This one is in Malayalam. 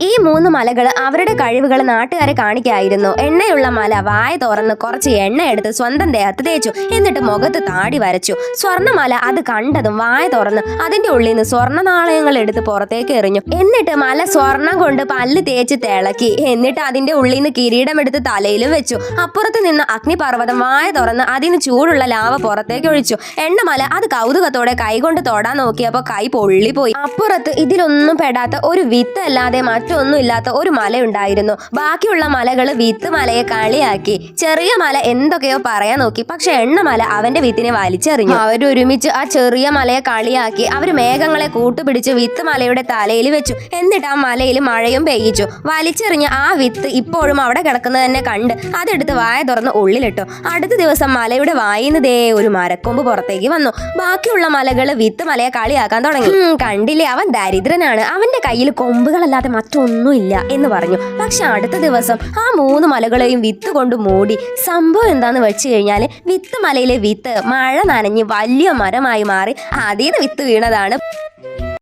ഈ 3 മലകൾ അവരുടെ കഴിവുകൾ നാട്ടുകാരെ കാണിക്കായിരുന്നു. എണ്ണയുള്ള മല വായ തുറന്ന് കുറച്ച് എണ്ണ എടുത്ത് സ്വന്തം ദേഹത്ത് തേച്ചു. എന്നിട്ട് മുഖത്ത് താടി വരച്ചു. സ്വർണ്ണമല അത് കണ്ടതും വായ തുറന്ന് അതിന്റെ ഉള്ളിൽ നിന്ന് സ്വർണ്ണ നാണയങ്ങൾ എടുത്ത് പുറത്തേക്ക് എറിഞ്ഞു. എന്നിട്ട് മല സ്വർണം കൊണ്ട് പല്ല് തേച്ച് തിളക്കി. എന്നിട്ട് അതിന്റെ ഉള്ളിൽ നിന്ന് കിരീടം എടുത്ത് തലയിലും വെച്ചു. അപ്പുറത്ത് നിന്ന് അഗ്നിപർവ്വതം വായ തുറന്ന് അതിന് ചൂടുള്ള ലാവ പുറത്തേക്ക് ഒഴിച്ചു. എണ്ണമല അത് കൗതുകത്തോടെ കൈകൊണ്ട് തൊടാൻ നോക്കിയപ്പോ കൈ പൊള്ളിപ്പോയി. അപ്പുറത്ത് ഇതിലൊന്നും പെടാത്ത ഒരു വിത്ത് അല്ലാതെ മറ്റൊന്നും ഇല്ലാത്ത ഒരു മലയുണ്ടായിരുന്നു. ബാക്കിയുള്ള മലകള് വിത്ത് മലയെ കളിയാക്കി. ചെറിയ മല എന്തൊക്കെയോ പറയാൻ നോക്കി. പക്ഷെ എണ്ണമല അവന്റെ വിത്തിനെ വലിച്ചെറിഞ്ഞു. അവരൊരുമിച്ച് ആ ചെറിയ മലയെ കളിയാക്കി. അവര് മേഘങ്ങളെ കൂട്ടുപിടിച്ച് വിത്ത് മലയുടെ തലയിൽ വെച്ചു. എന്നിട്ട് ആ മലയിൽ മഴയും പെയ്യിച്ചു. വലിച്ചെറിഞ്ഞ ആ വിത്ത് ഇപ്പോഴും അവിടെ കിടക്കുന്നത് തന്നെ കണ്ട് അതെടുത്ത് വായ തുറന്ന് ഉള്ളിലിട്ടു. അടുത്ത ദിവസം മലയുടെ വായിന്ന് ദേ ഒരു മരക്കൊമ്പ് പുറത്തേക്ക് വന്നു. ബാക്കിയുള്ള മലകള് വിത്ത് മലയെ കളിയാക്കാൻ തുടങ്ങി. കണ്ടില്ലേ, അവൻ ദരിദ്രനാണ്, അവന്റെ കയ്യിൽ കൊമ്പുകളല്ലാതെ മറ്റൊന്നുമില്ല എന്ന് പറഞ്ഞു. പക്ഷെ അടുത്ത ദിവസം ആ 3 മലകളെയും വിത്ത് കൊണ്ട് മൂടി. സംഭവം എന്താന്ന് വെച്ച് കഴിഞ്ഞാല് വിത്ത് മലയിലെ വിത്ത് മഴ നനഞ്ഞ് വലിയ മരമായി മാറി. അതിന്ന് വിത്ത് വീണതാണ്